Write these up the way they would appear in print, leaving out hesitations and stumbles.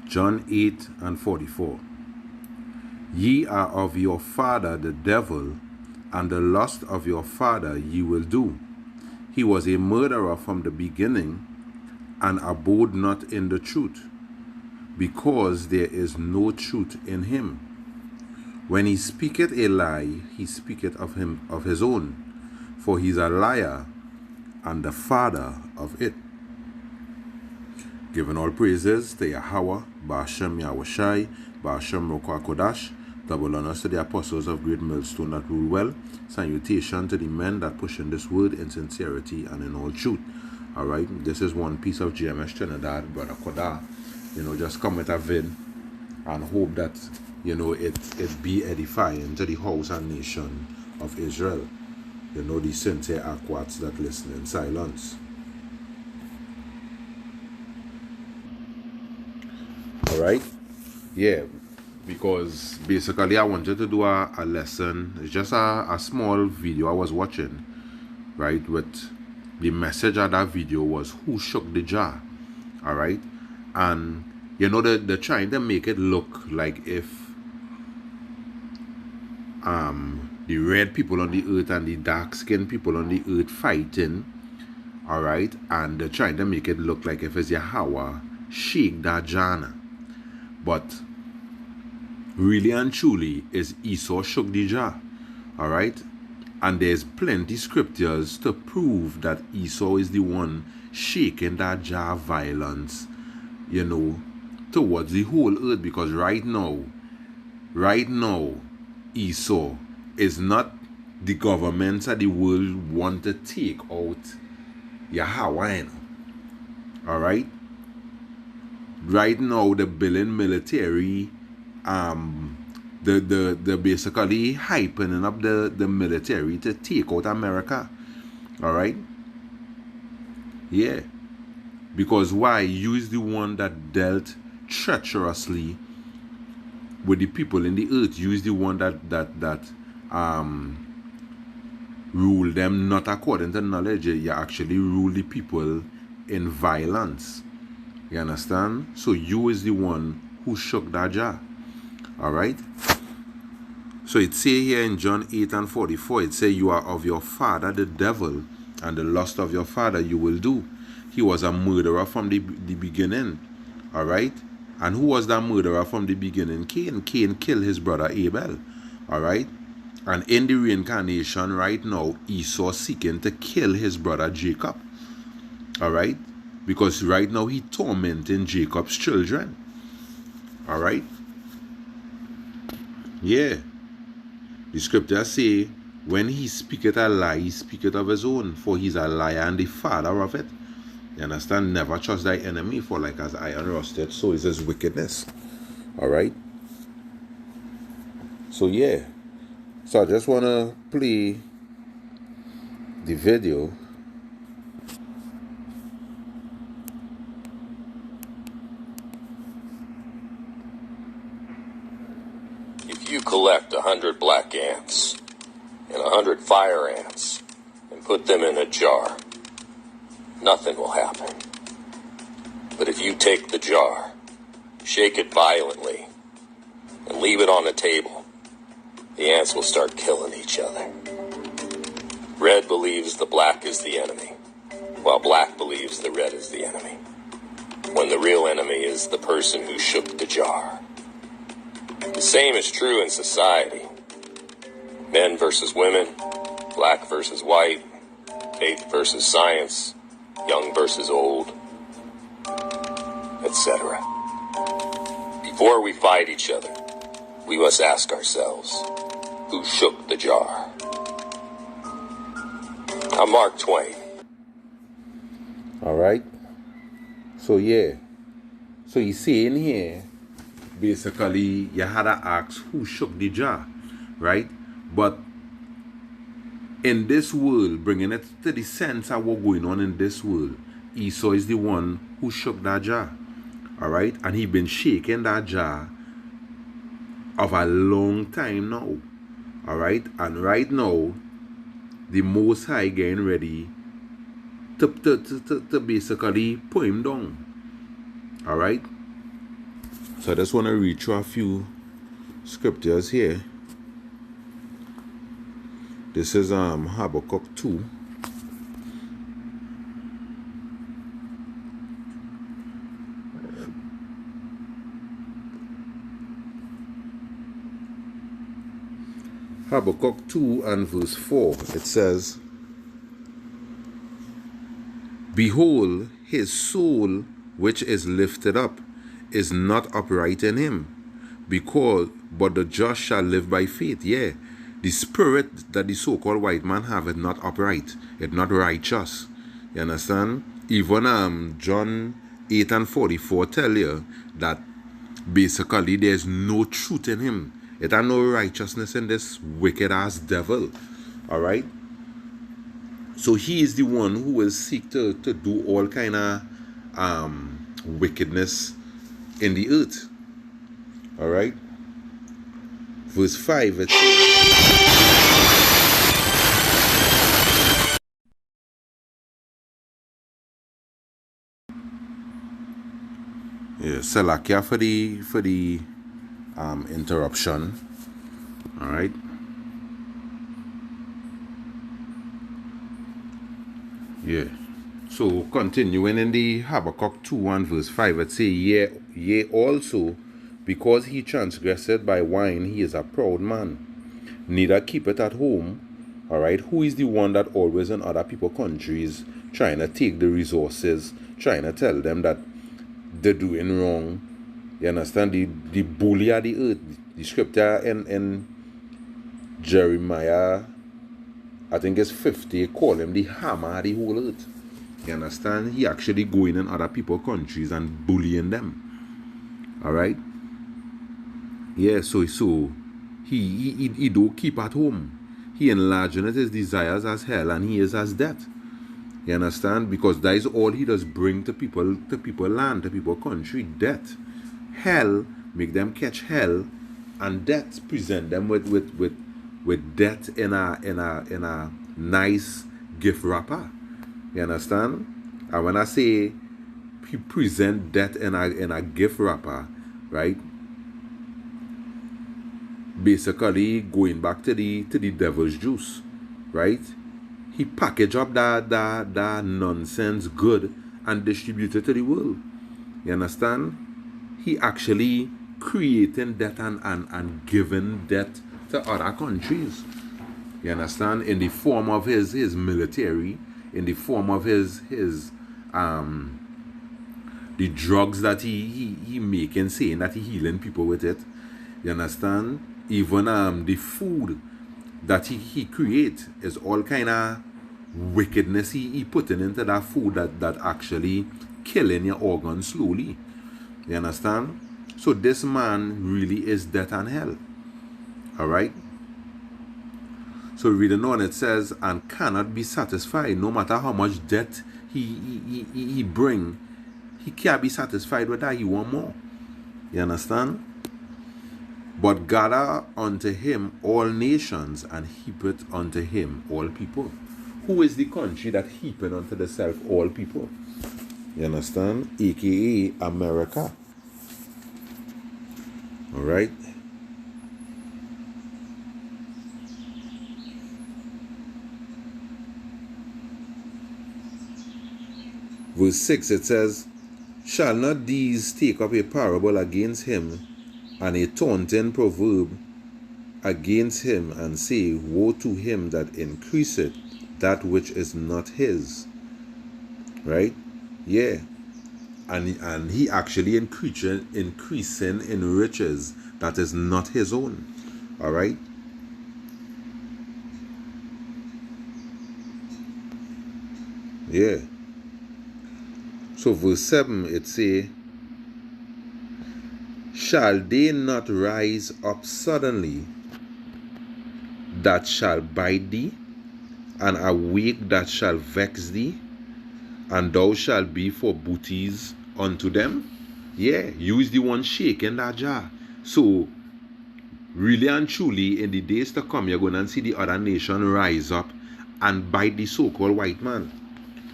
John 8 and 44. Ye are of your father the devil, and the lust of your father ye will do. He was a murderer from the beginning, and abode not in the truth, because there is no truth in him. When he speaketh a lie, he speaketh of his own, for he is a liar and the father of it. Giving all praises to Yahweh, Ba'ashem Yahushai, Ba'ashem Rokwa Kodash, double honors to the apostles of Great Millstone that rule well, salutation to the men that push in this word in sincerity and in all truth. Alright, this is one piece of GMS Trinidad, Brother Kodah. Just come with a vid and hope that, it be edifying to the house and nation of Israel. The sincere aquats that listen in silence. Alright? Yeah, because basically I wanted to do a lesson. It's just a small video I was watching, right? With the message of that video was who shook the jar. Alright? And they're trying to make it look like if the red people on the earth and the dark-skinned people on the earth fighting, alright, and they're trying to make it look like if it's Yahweh shake that jana. But really and truly is Esau shook the jar, alright, and there's plenty scriptures to prove that Esau is the one shaking that jar of violence, towards the whole earth, because right now Esau is not the governments of the world want to take out Yahweh. Alright? Right now the billion military the basically hyping up the military to take out America. Alright? Yeah. Because why? You is the one that dealt treacherously with the people in the earth. You is the one that rule them not according to knowledge. You actually rule the people in violence. You understand? So you is the one who shook that jar. Alright? So it say here in John 8 and 44, it say you are of your father the devil, and the lust of your father you will do. He was a murderer from the beginning. Alright? And who was that murderer from the beginning? Cain. Cain killed his brother Abel. Alright? And in the reincarnation right now, Esau seeking to kill his brother Jacob. Alright? Because right now he tormenting Jacob's children. Alright? Yeah. The scriptures say, when he speaketh a lie, he speaketh of his own, for he's a liar and the father of it. You understand? Never trust thy enemy, for like as iron rusted, so is his wickedness. Alright? So yeah. So I just want to play the video. If you collect 100 black ants and 100 fire ants and put them in a jar, nothing will happen. But if you take the jar, shake it violently, and leave it on a table, the ants will start killing each other. Red believes the black is the enemy, while black believes the red is the enemy, when the real enemy is the person who shook the jar. The same is true in society. Men versus women, black versus white, faith versus science, young versus old, etc. Before we fight each other, we must ask ourselves, who shook the jar? I'm Mark Twain. Alright? So yeah. So you see in here, basically you had to ask who shook the jar. Right? But in this world, bringing it to the sense of what's going on in this world, Esau is the one who shook that jar. Alright? And he been shaking that jar of a long time now. Alright? And right now, the Most High getting ready to basically put him down. Alright? So I just want to read through a few scriptures here. This is Habakkuk 2. Habakkuk 2 and verse 4. It says, Behold, his soul which is lifted up is not upright in him, but the just shall live by faith. Yeah, the spirit that the so-called white man have is not upright, it's not righteous. You understand? Even John 8 and 44 tell you that basically there's no truth in him. It has no righteousness in this wicked ass devil. Alright? So he is the one who will seek to do all kind of wickedness in the earth. Alright? Verse 5, it says, yeah, Salakia for the interruption. Alright? Yeah. So continuing in the Habakkuk 2 and verse 5, it says, Yea also, because he transgressed by wine, he is a proud man, neither keep it at home. Alright, who is the one that always in other people's countries trying to take the resources, trying to tell them that they're doing wrong? You understand? The bully of the earth. The scripture in Jeremiah, I think it's 50, call him the hammer of the whole earth. You understand? He actually going in other people's countries and bullying them. Alright? Yeah, so he don't keep at home. He enlarging his desires as hell and he is as death. You understand? Because that is all he does bring to people land, to people country, death. Hell, make them catch hell, and death present them with death in a nice gift wrapper. You understand? And when I say he present death in a gift wrapper, right? Basically going back to the devil's juice, right? He package up that nonsense good and distribute it to the world. You understand? He actually creating death and giving death to other countries. You understand? In the form of his military, in the form of his the drugs that he making, saying that he healing people with it. You understand? Even the food that he create is all kind of wickedness he putting into that food that actually killing your organs slowly. You understand? So this man really is death and hell. Alright? So reading on, it says, and cannot be satisfied no matter how much debt he bring. He can't be satisfied with that. He want more. You understand? But gather unto him all nations, and heap it unto him all people. Who is the country that heaping unto the self all people? You understand? AKA America. Alright? Verse 6, it says, shall not these take up a parable against him, and a taunting proverb against him, and say, woe to him that increaseth that which is not his? Right? Yeah. And he actually increasing in riches that is not his own. Alright? Yeah. So verse 7, it say, shall they not rise up suddenly that shall bite thee, and awake that shall vex thee, and thou shalt be for booties unto them? Yeah, you is the one shaking that jar. So really and truly, in the days to come, you're going to see the other nation rise up and bite the so-called white man.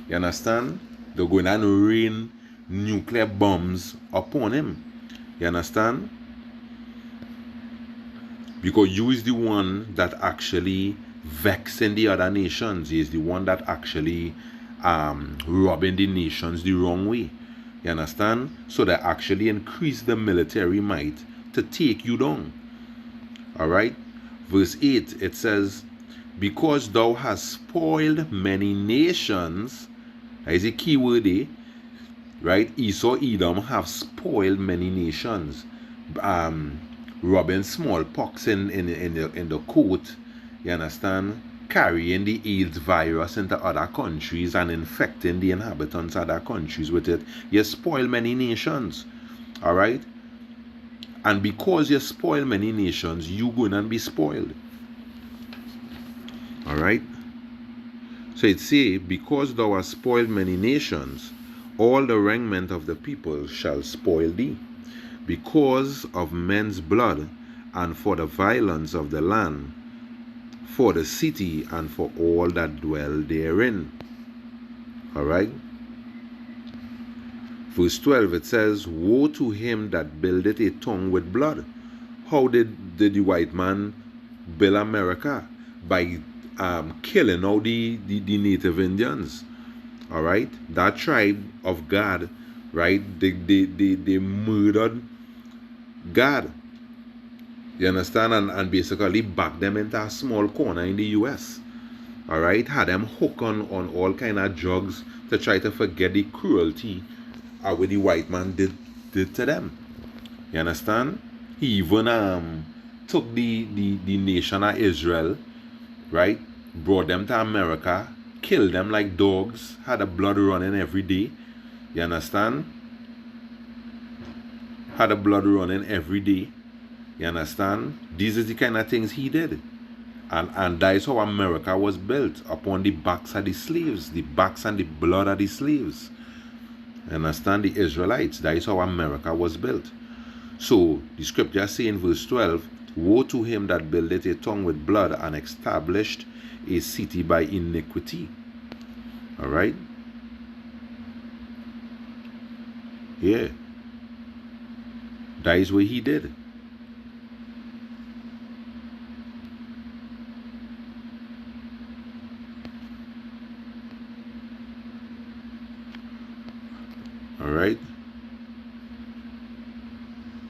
You understand? They're going to rain nuclear bombs upon him. You understand? Because you is the one that actually vexing the other nations. He is the one that actually robbing the nations the wrong way. You understand? So they actually increase the military might to take you down. Alright? Verse 8, it says, because thou hast spoiled many nations. That is a key word there. Right? Esau, Edom have spoiled many nations. Robbing smallpox in the coat. You understand? Carrying the AIDS virus into other countries and infecting the inhabitants of other countries with it. You spoil many nations. Alright? And because you spoil many nations, you going to be spoiled. Alright? So it say, because thou hast spoiled many nations, all the raiment of the people shall spoil thee, because of men's blood, and for the violence of the land, for the city, and for all that dwell therein. Alright? Verse 12, it says, woe to him that buildeth a tongue with blood. How did the white man build America? By killing all the native Indians. Alright? That tribe of God, right? They murdered God. You understand? And basically backed them into a small corner in the US. Alright? Had them hooked on all kind of drugs to try to forget the cruelty what the white man did to them. You understand? He even took the nation of Israel, right? Brought them to America, killed them like dogs, had the blood running every day. You understand? Had the blood running every day. You understand? These are the kind of things he did. And that is how America was built, upon the backs of the slaves, the backs and the blood of the slaves. You understand? The Israelites. That is how America was built. So the scripture say in verse 12, woe to him that buildeth a tongue with blood and established a city by iniquity. Alright? Yeah. That is what he did. Alright?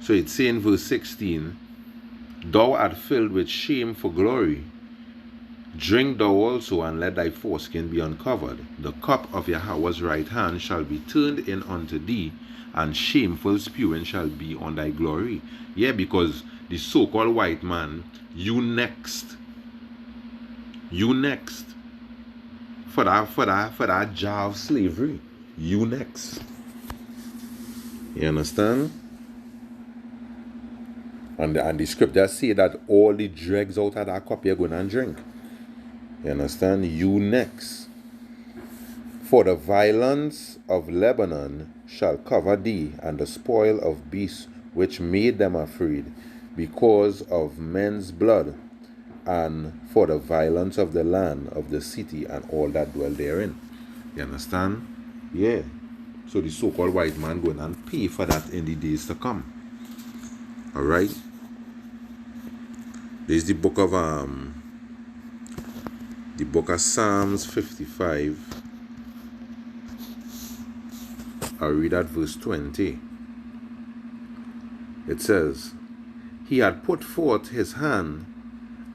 So it's saying in verse 16, thou art filled with shame for glory. Drink thou also, and let thy foreskin be uncovered. The cup of Yahweh's right hand shall be turned in unto thee, and shameful spewing shall be on thy glory. Yeah, because the so-called white man, you next for that jar of slavery. You next. You understand? And the scripture say that all the dregs out of that cup you're going to drink. You understand? You next. For the violence of Lebanon shall cover thee, and the spoil of beasts which made them afraid, because of men's blood, and for the violence of the land, of the city, and all that dwell therein. You understand? Yeah. So the so-called white man going and pay for that in the days to come. Alright? There's the book of Psalms 55. I'll read at verse 20. It says, he had put forth his hand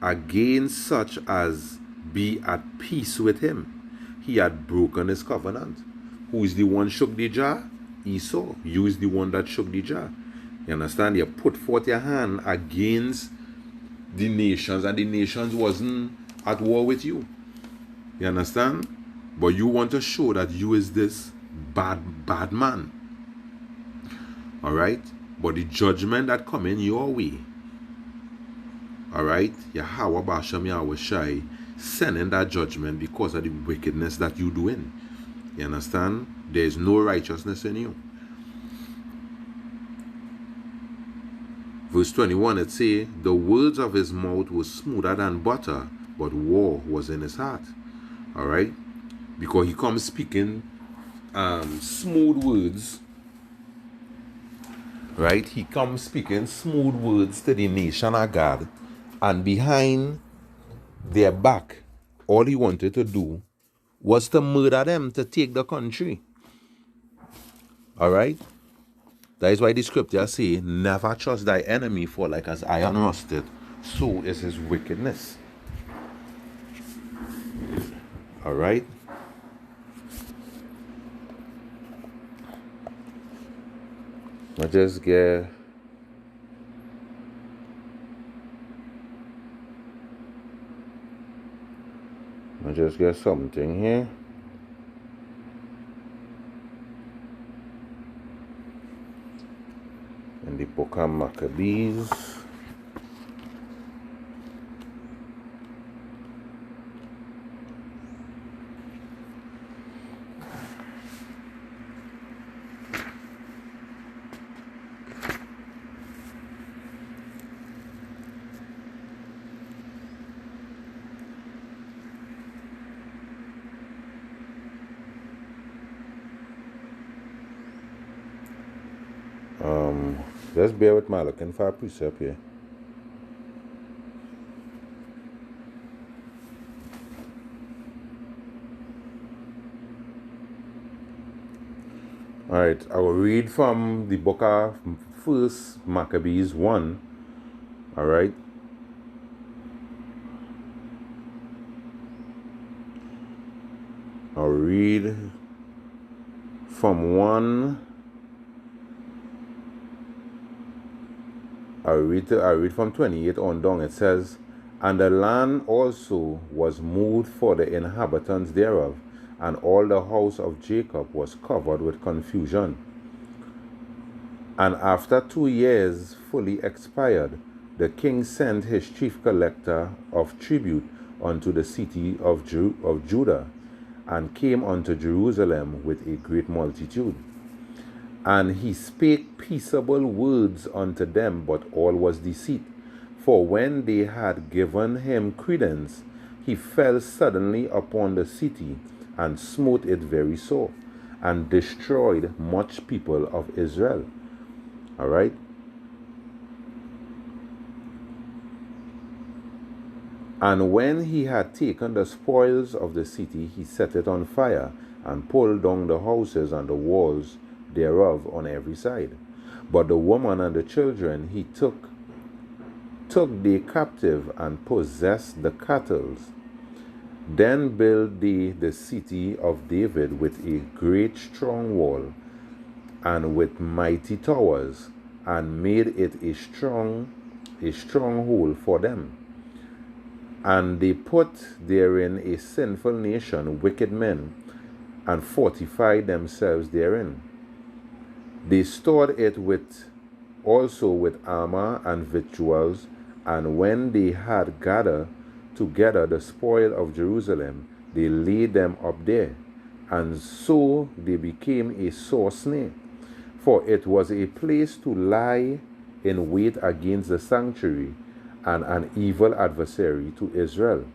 against such as be at peace with him. He had broken his covenant. Who is the one shook the jar? Esau. You is the one that shook the jar. You understand? You put forth your hand against the nations, and the nations wasn't at war with you. You understand? But you want to show that you is this bad man. Alright? But the judgment that come in your way, alright, Yahweh Bashem Yahweh Shai sending that judgment because of the wickedness that you doing. You understand? There is no righteousness in you. Verse 21, it say, the words of his mouth were smoother than butter, but war was in his heart. Alright? Because he comes speaking smooth words, right? He comes speaking smooth words to the nation of God, and behind their back, all he wanted to do was to murder them, to take the country. All right? That is why the scripture say, never trust thy enemy, for like as iron rusted, so is his wickedness. All right? I just get something here. In the book of Maccabees. Just bear with my looking for a precept here. Alright, I will read from the book of First Maccabees 1. Alright. I'll read from 1. I read from 28 on down. It says, and the land also was moved for the inhabitants thereof, and all the house of Jacob was covered with confusion. And after 2 years fully expired, the king sent his chief collector of tribute unto the city of Judah, and came unto Jerusalem with a great multitude. And he spake peaceable words unto them, but all was deceit. For when they had given him credence, he fell suddenly upon the city, and smote it very sore, and destroyed much people of Israel. All right? And when he had taken the spoils of the city, he set it on fire, and pulled down the houses and the walls thereof on every side. But the woman and the children he took they captive, and possessed the cattle. Then built they the city of David with a great strong wall, and with mighty towers, and made it a stronghold for them. And they put therein a sinful nation, wicked men, and fortified themselves therein. They stored it also with armor and victuals, and when they had gathered together the spoil of Jerusalem, they laid them up there, and so they became a sore snare. For it was a place to lie in wait against the sanctuary, and an evil adversary to Israel.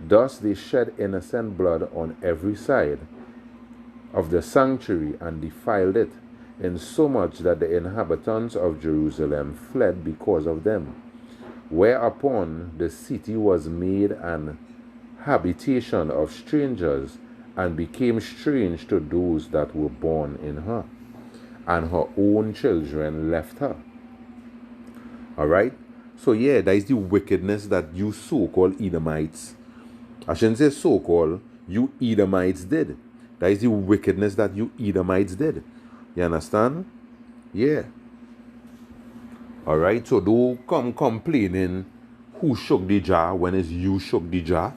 Thus they shed innocent blood on every side of the sanctuary, and defiled it, insomuch that the inhabitants of Jerusalem fled because of them. Whereupon the city was made an habitation of strangers, and became strange to those that were born in her, and her own children left her. All right? So yeah, that is the wickedness that you so-called Edomites, I shouldn't say so-called, you Edomites did. That is the wickedness that you Edomites did. You understand? Yeah. All right? So don't come complaining who shook the jar when it's you shook the jar.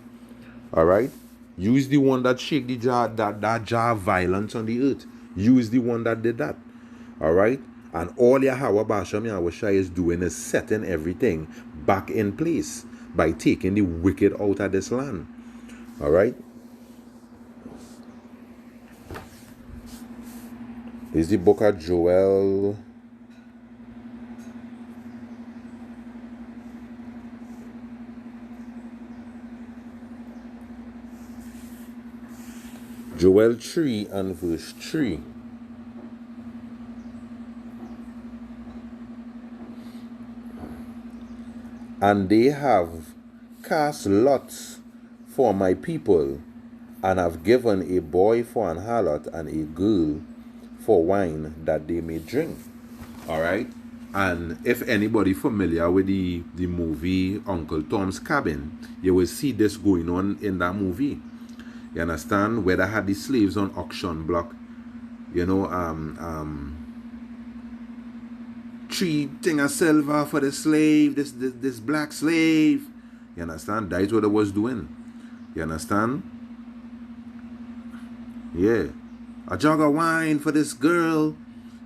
All right? You is the one that shake the jar, that jar of violence on the earth. You is the one that did that. All right? And all Yahweh Basham Yahushua is doing is setting everything back in place by taking the wicked out of this land. All right? This is the book of Joel. Joel 3 and verse 3. And they have cast lots for my people, and have given a boy for an harlot and a girl for wine that they may drink. All right. And if anybody familiar with the movie Uncle Tom's Cabin, you will see this going on in that movie. You understand? Where they had the slaves on auction block, you know, 3 thing of silver for the slave, this black slave. You understand? That's what I was doing. You understand? Yeah. A jug of wine for this girl.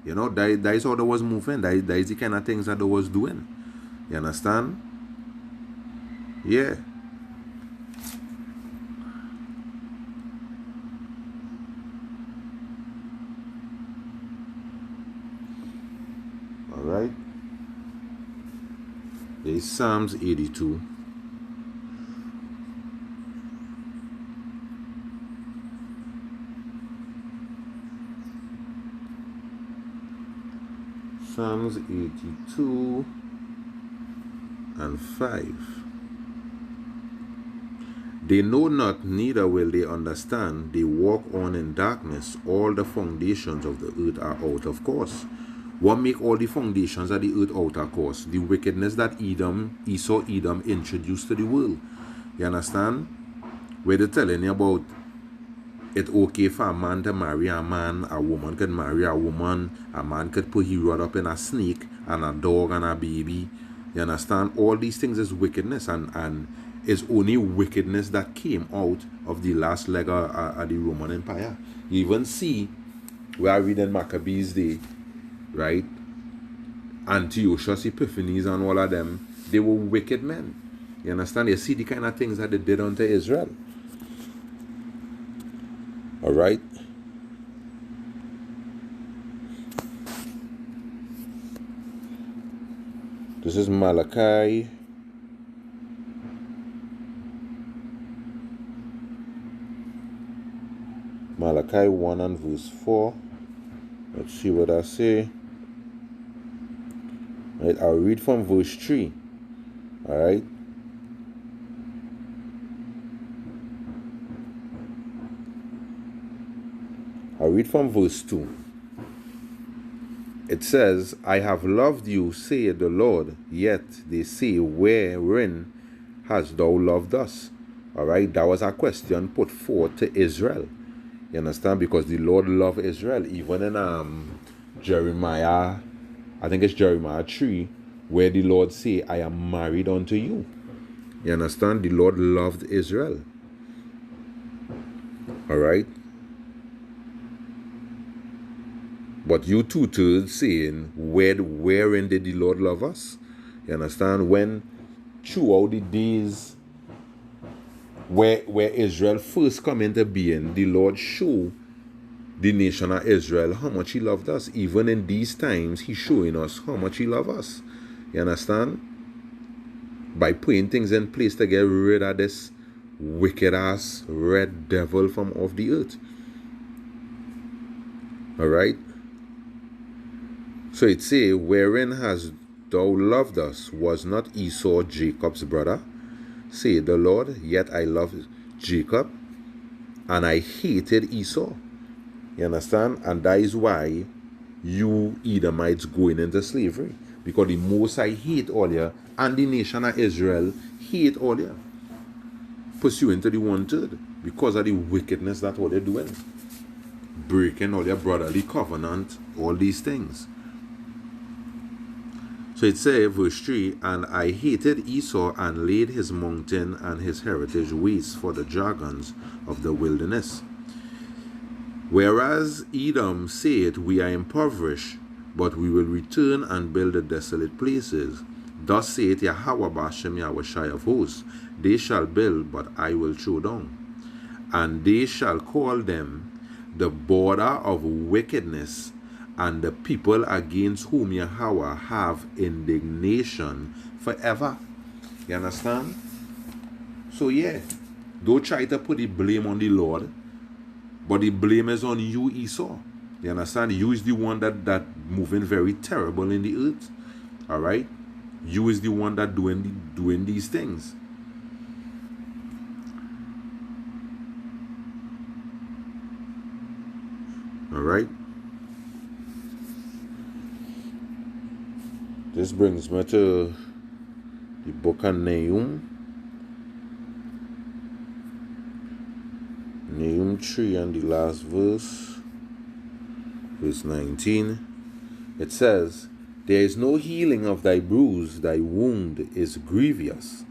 You know, that is how they was moving. That is the kind of things that they was doing. You understand? Yeah. All right. There is Psalms 82. Psalms 82 and 5. They know not, neither will they understand. They walk on in darkness. All the foundations of the earth are out of course. What make all the foundations of the earth out of course? The wickedness that Esau, Edom introduced to the world. You understand? Where they're telling you about it's okay for a man to marry a man, a woman could marry a woman, a man could put his rod up in a snake, and a dog and a baby. You understand? All these things is wickedness, and it's only wickedness that came out of the last leg of the Roman Empire. You even see, we are reading Maccabees Day, right? Antiochus Epiphanes and all of them, they were wicked men. You understand? You see the kind of things that they did unto Israel. All right. This is Malachi. Malachi 1 and verse 4. Let's see what I say. Right, I'll read from verse 3. All right. I'll read from verse 2. It says, I have loved you, saith the Lord, yet they say, wherein hast thou loved us? All right, that was a question put forth to Israel. You understand? Because the Lord loved Israel. Even in Jeremiah, I think it's Jeremiah 3, where the Lord say, I am married unto you. You understand? The Lord loved Israel. All right. But you two-thirds saying, wherein did the Lord love us? You understand? When throughout the days where Israel first come into being, the Lord showed the nation of Israel how much he loved us. Even in these times, he's showing us how much he loves us. You understand? By putting things in place to get rid of this wicked-ass red devil from off the earth. All right? So it say, wherein hast thou loved us? Was not Esau Jacob's brother? Say the Lord, yet I loved Jacob, and I hated Esau. You understand? And that is why you Edomites going into slavery. Because the Most High hate all you, and the nation of Israel hate all you. Pursuing to the 1/3. Because of the wickedness that what they're doing. Breaking all their brotherly covenant, all these things. So it says, verse 3, and I hated Esau and laid his mountain and his heritage waste for the dragons of the wilderness. Whereas Edom saith, we are impoverished, but we will return and build the desolate places. Thus saith Yahweh Bashem Yahushai of hosts, they shall build, but I will throw down. And they shall call them the border of wickedness, and the people against whom Yahweh have indignation forever. You understand? So yeah, don't try to put the blame on the Lord, but the blame is on you, Esau. You understand? You is the one that moving very terrible in the earth. All right? You is the one that doing these things. All right. This brings me to the book of Nahum. Nahum 3 and the last verse, verse 19. It says, "There is no healing of thy bruise, thy wound is grievous.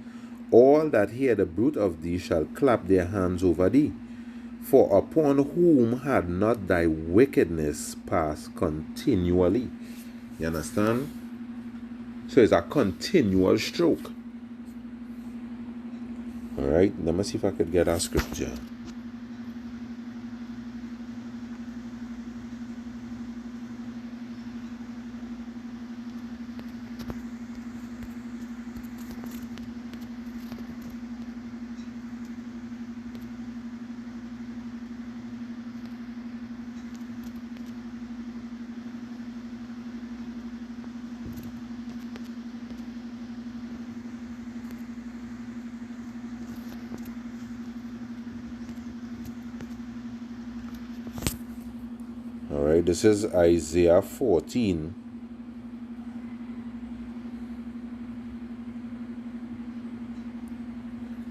All that hear the bruit of thee shall clap their hands over thee. For upon whom had not thy wickedness passed continually?" You understand? So it's a continual stroke. Alright, let me see if I could get our scripture. Alright, this is Isaiah 14.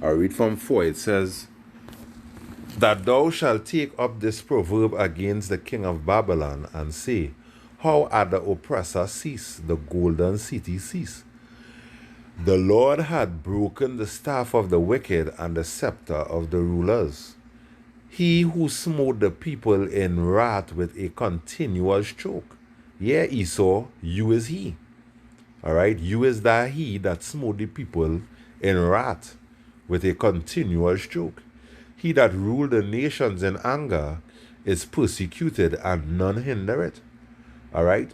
I'll read from 4. It says, "That thou shalt take up this proverb against the king of Babylon, and say, How had the oppressor ceased, the golden city ceased? The Lord had broken the staff of the wicked and the scepter of the rulers. He who smote the people in wrath with a continual stroke. Yeah, Esau, you is he. Alright, you is that he that smote the people in wrath with a continual stroke. He that ruled the nations in anger is persecuted, and none hinder it." Alright?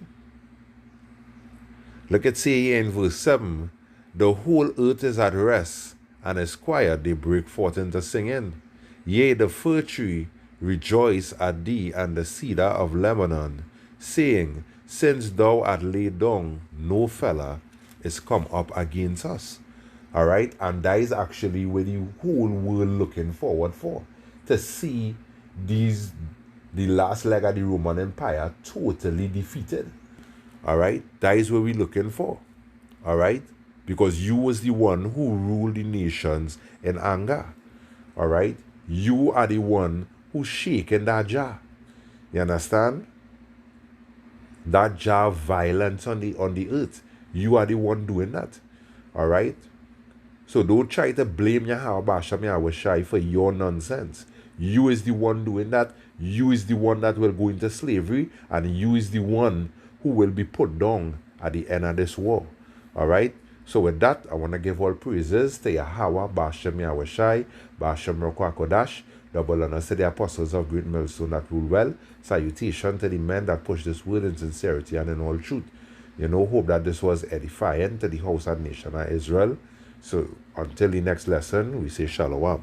Look at say here in verse 7. "The whole earth is at rest, and is quiet, they break forth into singing. Yea, the fir tree rejoice at thee, and the cedar of Lebanon, saying, Since thou art laid down, no fellow is come up against us." Alright? And that is actually what the whole world looking forward for. To see the last leg of the Roman Empire totally defeated. Alright? That is what we're looking for. Alright? Because you was the one who ruled the nations in anger. Alright? You are the one who's shaking that jar. You understand? That jar of violence on the earth. You are the one doing that. Alright? So don't try to blame Yahweh Basham Yahushai for your nonsense. You is the one doing that. You is the one that will go into slavery, and you is the one who will be put down at the end of this war. Alright? So with that, I want to give all praises to Yahweh Basham Yahushai, Basham Rokwakodash, double honors to the apostles of Great Millstone that rule well. Salutation to the men that push this word in sincerity and in all truth. You know, hope that this was edifying to the house and nation of Israel. So until the next lesson, we say Shalom.